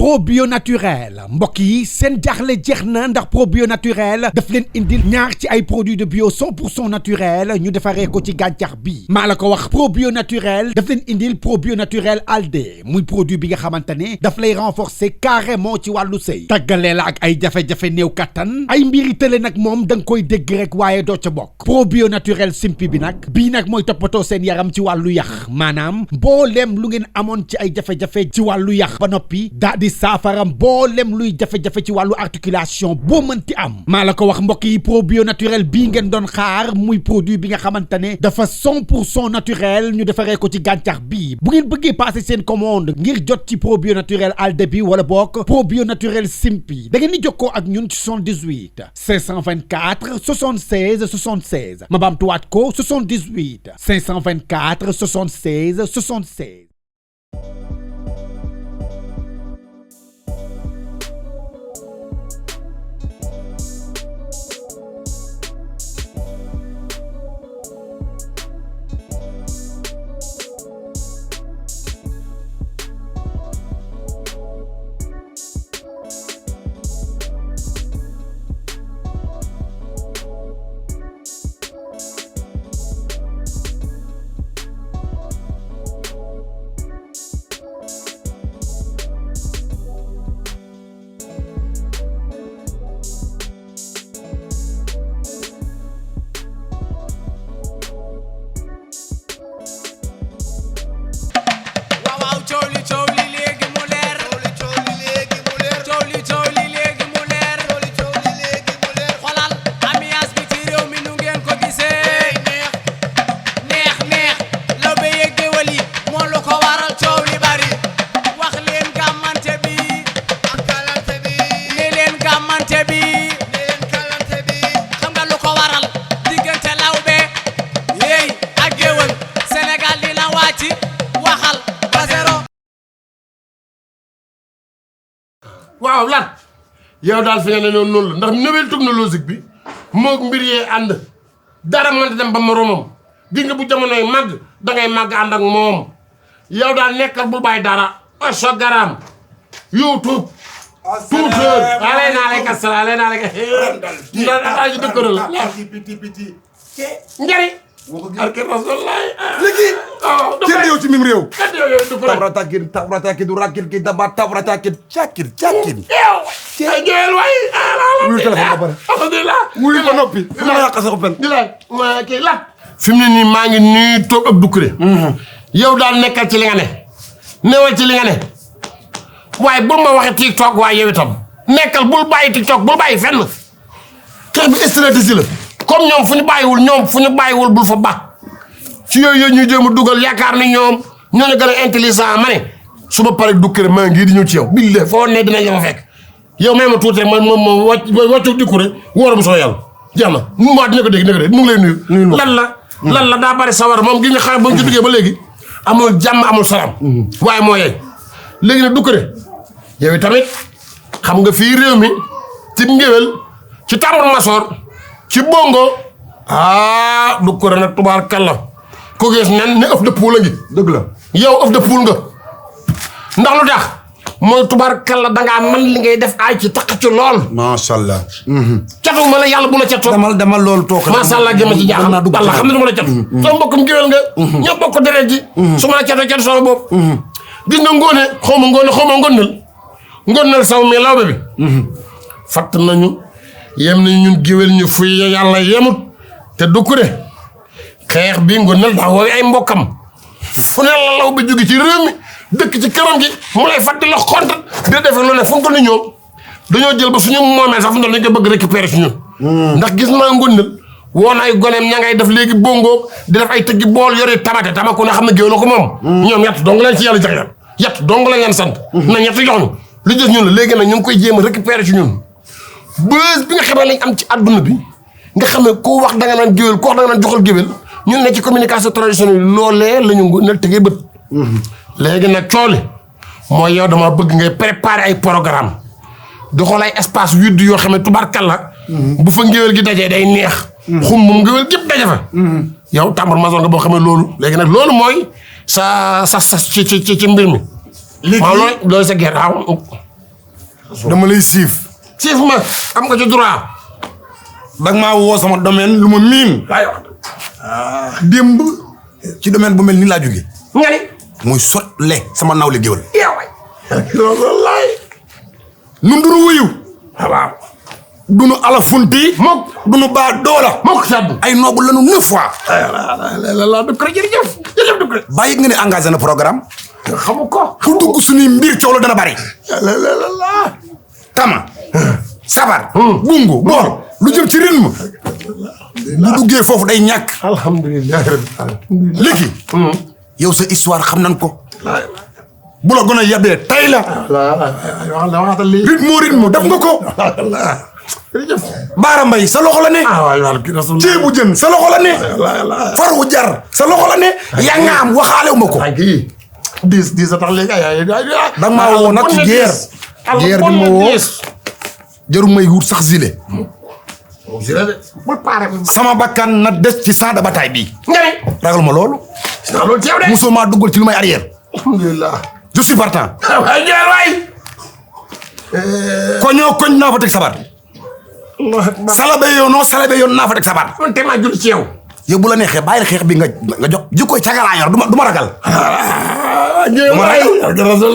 probio naturel mbokk yi seen jaaxle jeex na ndax probio naturel daf leen indil ñaar ci ay produits de bio 100% naturel ñu defaree ko ci gàncax bi maa la ko wax probio naturel daf leen indil probio naturel alde muy produit bi nga xamante ne daf lay renforcer carrément ci wàllu sëy tàggalee la ak ay jafe-jafe néew kattan ay mbiri tële nag moom da nga koy dégg rek waaye doo ca bokk probio naturel simpi bi nag bii nag mooy toppatoo seen yaram ci wàllu yax maanaam mbooleem lu ngeen amoon ci ay jafe-jafe ci wàllu yax ba noppi daa di saafara mbooleem luy jafe-jafe ci wàllu articulation boo mënti am maa la ko wax mbokk yi probio naturel bii ngeen doon xaar muy produit bi nga xamante ne dafa 100% naturel ñu defaree ko ci gàncax bi bu ngeen bëggee passer seen commande ngir jot ci probio naturel alde bi wala bokk probio naturel simpi da ngeen di jokkoo ak ñun ci 78 524 76 76 ma baamtuwaat ko 78 524 76 76. waaw lan yow daal fi nga ne noonu la ndax nouvelle technologique bi moog mbir yee ànd dara mënta dem ba moromam di nga bu jamonoy màgg dangay màgg ànd ak moom yow daal nekkal bul bàyyi dara Instagram YouTube Twitter alay naa lay kasal alay naa lay ka ndax aji Doukouré la njëriñ arke rasulaay léegi kenn yow ci mim réew Doukouré tabrata ki du rakil ki daba tabrata ki cakir yow ay jël way wuyu téléphone ba pare alhamdulillah wuyu ba noppi fu ma yàq sa ko pen di la ma kii la fi mu ne nii maa ngi nii toog ak Doukouré yow daal nekkal ci li nga ne newal ci li nga ne waaye bul ma waxe TikTok waaye yow itam nekkal bul bàyyi TikTok bul bàyyi fenn xeex bi stratégie la comme ñoom fu ñu bàyyiwul bul fa baax ci yooyu ñu jéem a dugal yaakaar ni ñoom ñoo ñu gën a intelligent ma ne su ma paree Doukouré maa ngi di ñëw ci yow bille foo ne dinañ la fa fekk yow may ma tuuti man wàccu Doukouré wóoram soo yàlla jeex na mu maa dina ko dégg mu ngi lay nuyu lan la daa bari sawar moom gi nga xam ba ñu ci duggee ba léegi amul jàmm amul salaam waaye moo yey léegi nag Doukouré yow tamit xam nga fii réew mi ci ngéwél ci tambour masoor ci bongo Doukouré nag tubaar kalla ko gis nen ne ëf de poule a ngi dëgg la yow ëf de poule nga ndax lu tax mooy tubaar kalla dangaa man li ngay def ay ci taq ci lool macha allah catu ma la yàlla bu la catoo demal loolu toog macha allah jëma ci jaaxal walla xam ne du ma la catu soo mbokkum géwél nga ñoo bokk deret ji su ma la catoo catu sama bopp gis nga ngóone xaw ma ngóonnal saw mi lawbe bi fatt nañu yem nañu ñun géwél ñu fuy yàlla yemut te Doukouré xeex bi ngóonnal daa woowe ay mbokkam fu ne la law bi jóge ci réew mi dëkk ci këram gi mu lay fàttali la xontat di defe lu ne fu mu toll ni ñoom dañoo jël ba suñu moomee sax fu mu toll ni ñu ko bëgg récupérer si ñun ndax gis naa ngóonnal woon ay goneem ña ngay def léegi bongo di def ay tëggi bool yore tamate tamaku na xam ne géwél ko moom ñoom ñett dong lañ ci yàlla jax yàlla yett dong lañ leen sant na ñett jox ñu lu des ñun la léegi nag ñu ngi koy jéem a récupérer ci ñun bës bi nga xamee lañ am ci àdduna bi nga xam ne koo wax da nga naan géwél koo wax da nga naan joxal géwél ñun ne ci communication traditionnelle loolee la ñu ne tegee bët léegi nag cooli mooy yow dama bëgg ngay préparer ay programme di xool ay espace vide yoo xam ne tubaarkalla bu fa ngéwél gi dajee day neex xum moom ngéwél gépp daje fa yow tambour maçon nga boo xamee loolu léegi nag loolu mooy sa ci mbir mi léegi loolu sa gerte waaw dama lay siif. siif ma am nga ci droit. danga maa woo sama domaine lu ma miin. démb ci domaine bu mel ni laa jóge. nga ni. muy sotle sama nawle géwël. waay. wallaay. nun dunu wuyu. waaw. dunu alafunti. mokk dunu baa doola. mokk sàdd. ay noobu lanu 9 fois. la Doukouré jërëjëf Doukouré. bàyyi nga ne engagé na programme. xamu ko. ku dugg suñuy mbir coow la dana bari. tama. sabar. bungu bool. lu jëm ci rythme. bu duggee foofu day ñàkk. alhamdulilah. léegi. yow sa histoire xam nan ko. bu la gën a yabee tay la. waxatal lii. rythme def nga ko. jërëjëf. Baara Mbay sa loxo la ne. ceebu jën sa loxo la ne. faru jar sa loxo la ne. yaa nga am waxaalewu ma ko. diis a tax léegi da nga maa woo nag ci guerre. guerre bi ma woo. jarul may wut sax zile. sama bakkan na des ci champ de bataille bi. nga ni. ragal ma loolu. loolu teew de. musoo maa duggal ci lu may arrière. alhamdulilah. je suis partant. waay jël waay. koñoo koñ naa fa teg sabar. salabe yoonoo salabe yoon naa fa teg sabar. man te maa julli ci yow. yow bu la neexee bàyyi la xeex bi nga jox jikkoy cagalaa yor du ma ragal.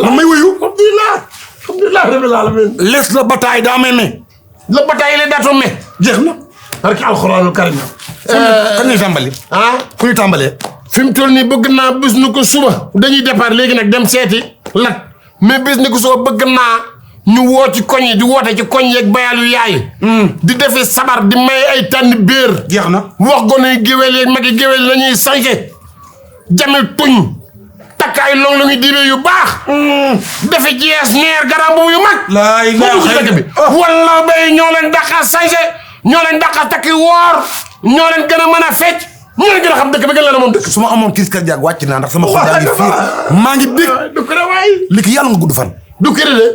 man may wuyu. alhamdulilah. alhamdulilah rabbil alamin. laisse la bataille daa may me. la bataille les dato me. jeex na. barke alxuraanul karim. kañ ñuy tàmbali. fu ñu tàmbalee. fi mu toll nii bëgg naa bis ni ko suba. dañuy départ léegi nag dem seeti lat mais bis ni ko suba bëgg naa ñu woo ci koñ yi di woote ci koñ yeeg bayal yu yaay. di defee sabar di may ay tànn béer. jeex na. wax gone yi géwél yeeg magi géwél la ñuy sañse jame tuñ takk ay long la ñuy diibee yu baax. dafa jees neer garam bu yu mag. laay dëkk bi wala bay ñoo leen dàqa sañse ñoo leen dàqa takki woor ñoo leen gën a mën a fecc ñoo leen gën a xam dëkk bi gën leen a moom dëkk. su ma amoon crise cardiaque wàcc naa ndax sama xol daa ngi fii maa ngi bég. Doukouré waay. li ki yàlla nga gudd fan. Doukouré de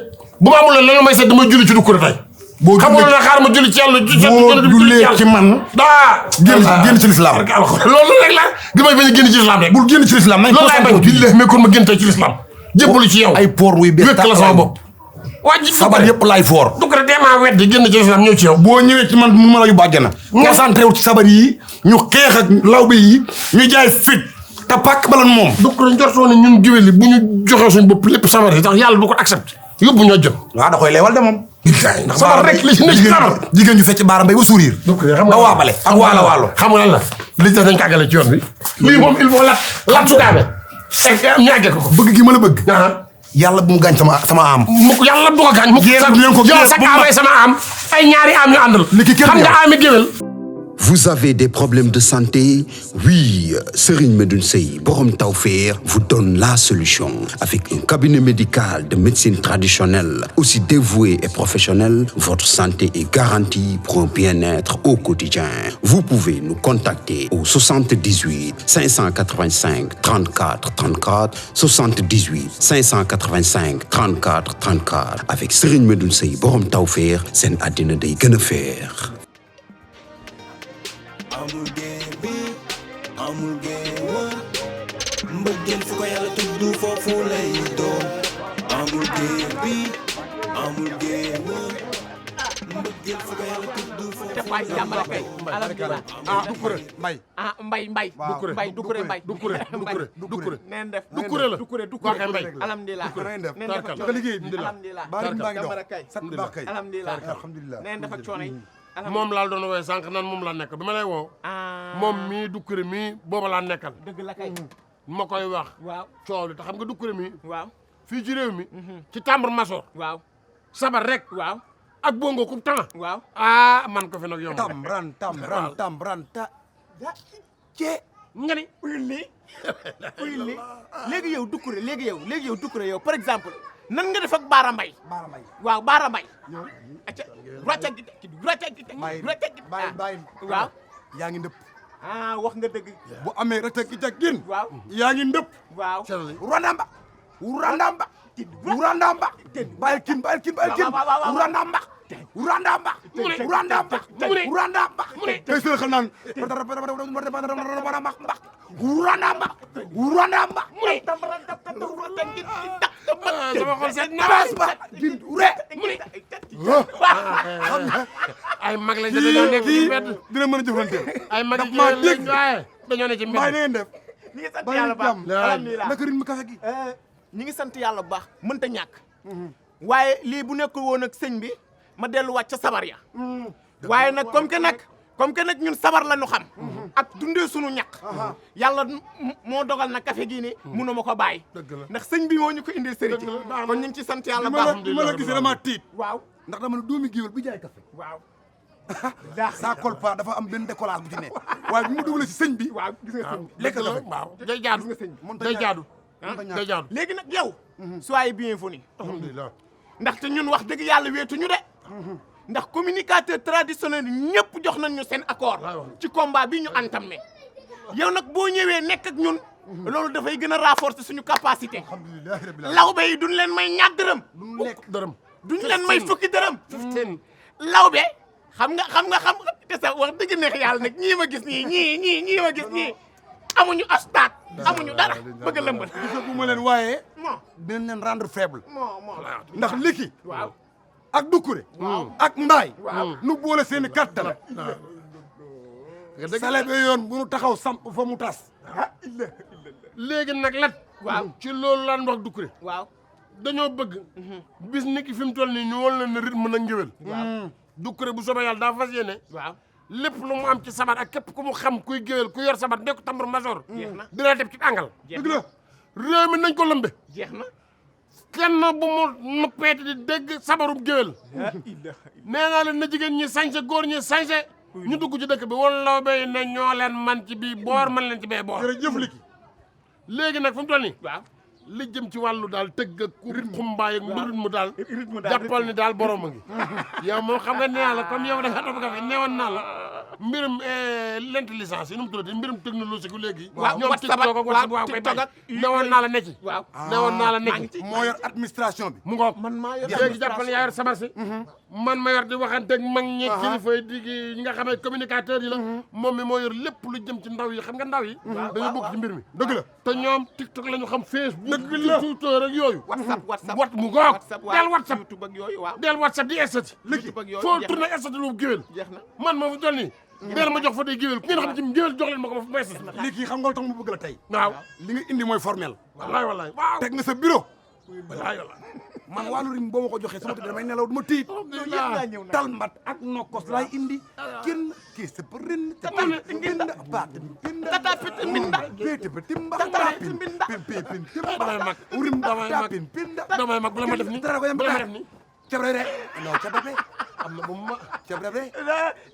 bu ma amul la lan may seet dama julli ci Doukouré tey. boo xamul na xaar ma julli ci yàlla. boo jullee ci man. daa génn ci lislaam. loolu rek la gi may bañ a génn ci lislaam rek. bul génn ci lislaam nañ loolu laay bañ billahi mais kon ma génn tey ci lislaam jébbalu ci yow. ay poor wuy bees wékk la sama bopp. waa ji sabar yëpp laay foor. Doukouré demaa weddi génn ci lislaam ñëw ci yow. boo ñëwee ci man mu ma la yóbbu àjjana. concentré wu ci sabar yi ñu xeex ak lawbe yi ñu jaay fit te pàkk balan moom. Doukouré njortoo ne ñun géwél yi bu ñu joxee suñu bopp lépp sabar yi tax yàlla du ko accepté yóbbu ñoo jëm. waaw da koy leewal de moom. ndax sabar rek li ci ne ci sabar. jigéen ñu fecc Baara Mbay ba sourire. Doukouré xam nga ba waabale ak waalo. xam nga lan la li tax dañ ko àggale ci yoon bi. lii moom il faut lat sukaabe. c'est ñu àggee ko. bëgg gi ma la bëgg. yàlla bu mu gaañ sama am. mukk yàlla du ko gaañ. mukk yow sax amay sama am ay ñaari am ñu àndal. xam nga ami géwél. Vous avez des problèmes de santé? Oui, Serigne Medoune Sey, Borom Tawfekh, vous donne la solution. Avec un cabinet médical de médecine traditionnelle, aussi dévoué et professionnel, votre santé est garantie pour un bien-être au quotidien. Vous pouvez nous contacter au 78 585 34 34, 78 585 34 34. Avec Serigne Medoune Sey, Borom Tawfekh, seen àddina day gën a feex. amul géej bi amul géej wër mbëggeel fu ko yàlla tudd foofu lay doon amul géej bi amul géej wër mbëggeel fu ko yàlla tudd foofu waay jàmbale kay alhamdulilah Doukouré Mbay. Mbay Doukouré neen def Doukouré la Doukouré alhamdulilah neen def ak liggéey bi alhamdulilah jàmbale kay kay alhamdulilah neen def ak coono yi moom laal doon woowee sànq nan moom laa nekk bi ma lay woo. moom mii Doukouré mii booba laa nekkal. dëgg la kay. ma koy wax. waaw coow li te xam nga Doukouré mii. waaw fii ci réew mi. ci tambour maso. waaw sabar rek. waaw ak bongo ku tanga. waaw man ko fi nag yomb. tambran ta. cee nga ni. uyul lii léegi yow Doukouré léegi yow Doukouré yow par exemple nan nga def ak Baara Mbay. waaw Baara Mbay. acca rocca gi bàyyi waaw yaa ngi ndëpp. wax nga dëgg. bu amee rëtëk gi gin. waaw yaa ngi ndëpp. waaw urandamba bàyyi kin urandamba tey sëy xal naan urandamba sama xol seet na gin ure mag lañ dañoo nekk ci mbedd dina mën a jëflante ay mag daf maa dégg waaye dañoo ne ci Mbaye na mbedd ngeen def ñi ngi sant yàlla bu baax alhamdulilah naka rythme café gi ñi ngi sant yàlla bu baax mënta ñàkk waaye lii bu nekkul woon ak sëñ bi ma delluwaat ca sabar ya waaye nag comme que nag ñun sabar la ñu xam ak dundee sunu ñaq yàlla moo dogal na café gii ni mënu ma ko bàyyi ndax sëñ bi moo ñu ko indil sëriñ kon ñu ngi ci sant yàlla baax ma la gisee dama tiit waaw ndax dama ne doomi géwél bi jaay café waaw ça colle pas dafa am benn décollage bu ci ne waaye bi mu dugalee si sëñ bi waaw gis nga sëñ bi lekk café waaw day jaadu day jaadu day jaadu léegi nag yow soyez bienvenue alhamdulilah ndaxte ñun wax dëgg yàlla weetuñu de ndax communicateur traditionnel ñëpp jox nañ ñu seen accord ci combat bi ñu entamé yow nag boo ñëwee nekk ak ñun loolu dafay gën a renforcer suñu capacité lawbe yi duñ leen may ñaar dërëm lu lekk dërëm duñ leen may fukki dërëm lawbe xam nga te sax wax dëgg neex yàlla nag ñii ma gis ñii ma gis ñii amuñu astat amuñu dara bëgg a lëmbal bu ma leen waaye moo dinañ leen rendre faible moo ndax liki waaw ak Doukouré ak Mbaaye nu boole seeni kattan sale be yoon bu nu taxaw samp fa mu tas léegi nag lat waaw ci loolu laan wax Doukouré waaw dañoo bëgg bis ni ki fi mu toll nii ñu wol leen ne rythme na ngéwél Doukouré bu soobee yàlla daa fas yéene waaw lépp lu mu am ci sabar ak képp ku mu xam kuy géwél ku yor sabar nekk tambour major jeex na dina def ci àngal dëgg la réew mi nañ ko lëmbe jeex na kenn bu mu noppeeti di dégg sabarub géwél nee naa leen na jigéen ñi sañse góor ñi sañse ñu dugg ci dëkk bi wala bay ne ñoo leen man ci bii boor man leen ci bee boor jërëjëf liki léegi nag fu mu toll nii waaw li jëm ci wàllu daal tëgg ak xumbaay ak rythme daal jàppal ni daal borom a ngi yow moom xam nga nee naa la comme yow da nga topp café neewoon naa la mbirum l'intelligence yi nu mu tuddati mbirum technologie gu léegi ñoom TikTok ak WhatsApp waaw koy bay newoon naa la ne ci waaw newoon naa la ne ci moo yor administration bi mu ngoog man maa yor léegi jàppal yaa yor sabar si man ma yor di waxanteeg mag ñi kilifa yi di ñi nga xam ne communicateurs yi la moom mi moo yor lépp lu jëm ci ndaw yi xam nga ndaw yi dañoo bokk ci mbir mi dëgg la te ñoom TikTok la ñu xam Facebook Twitter ak yooyu WhatsApp wat mu ngoog del WhatsApp YouTube ak yooyu waaw del WhatsApp di estati YouTube ak yooyu foo tourné estati lu géwél jeex na man moo fi toll nii del ma jox fa day géwél ku ngeen xam ci géwél jox leen ma ko ma fa estati liki xam nga lu tax mu bëgg la tey waaw li nga indi mooy formel wallaay wallaay waaw teg nga sa bureau wallaay wallaay man wàllu rim boo ma ko joxee sama tëdd damay nelaw du ma tiit talmat ak nokkos laay indi kenn kii sa pa ren pinda baat pinda tata pit minda péete ba timba pit minda pin damay mag urim damay mag pin pinda damay mag bu la ma def ni dara ko yam bu la ma def ni cabre rek non cabre am na bu ma cabre rek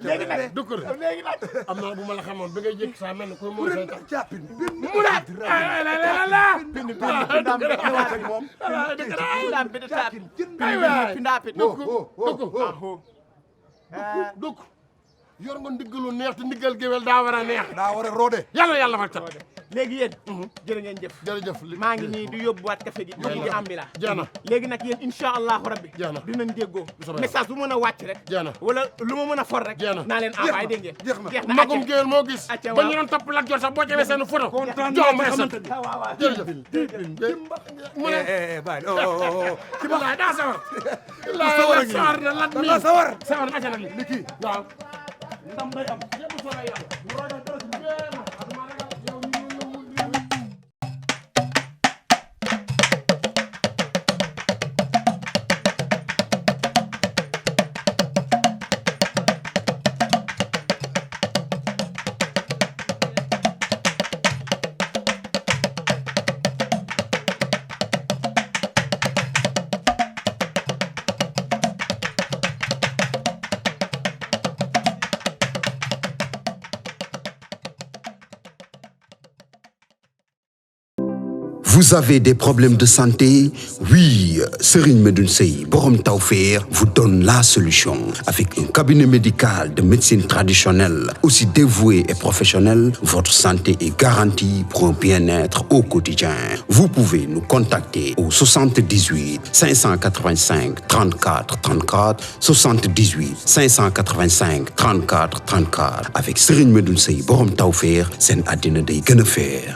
léegi nag Doukouré léegi nag am na bu ma la xamoon bi ngay jékki saa mel ne koy moo say tax capin mu naat la dugg yor nga ndiggalu neex te ndiggal géwél daa war a neex daa war a roode yàlla fa cat léegi yéen jërë ngeen jëf jërëjëf maa ngi nii di yóbbuwaat café gi ñu ngi ambi la jeena léegi nag yéen incha allahu rabbi jeena dinañ déggoo message bu mën a wàcc rek jeena wala lu ma mën a for rek jeena naa leen envoyé dégg ngeen jeex na magum géwél moo gis acca ba ñu doon topp Lat Joor sax boo jëlee seen photo jox ma esat jërëjëf mu ne bàyyi ci ba daa sawar sawar na lat mi sawar na acca nag li kii waaw ndam day am Vous avez des problèmes de santé? Oui, Serigne Medoune Sey, borom Tawfekh, vous donne la solution. Avec un cabinet médical de médecine traditionnelle, aussi dévoué et professionnel, votre santé est garantie pour un bien-être au quotidien. Vous pouvez nous contacter au 78 585 34 34, 78 585 34 34. Avec Serigne Medoune Sey, borom Tawfekh, seen àddina day gën a feex.